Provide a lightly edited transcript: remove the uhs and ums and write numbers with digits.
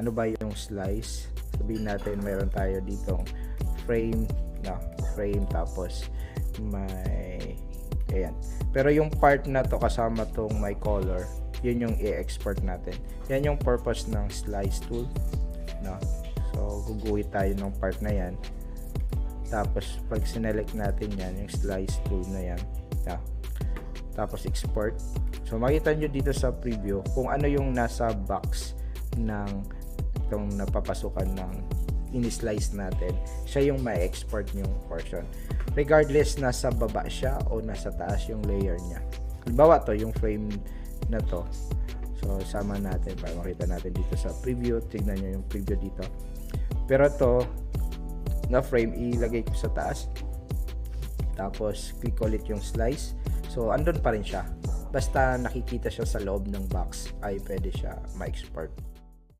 ano ba yung slice. Sabihin natin meron tayo ditong frame, frame, tapos may ayan. Pero yung part na to kasama tong my color, yun yung i-export natin. Yan yung purpose ng slice tool, so guguhit tayo ng part na yan, tapos pag sinelect natin yan, yung slice tool na yan, tapos export. So makita nyo dito sa preview kung ano yung nasa box ng itong napapasukan ng in-slice natin, siya yung ma-export yung portion, regardless nasa baba siya o nasa taas yung layer niya. Halimbawa to, yung frame na to, so sama natin para makita natin dito sa preview. Tignan nyo yung preview dito. Pero to na frame, ilagay ko sa taas, tapos click ulit yung slice, so andun pa rin siya, basta nakikita siya sa loob ng box ay pwede siya ma-export.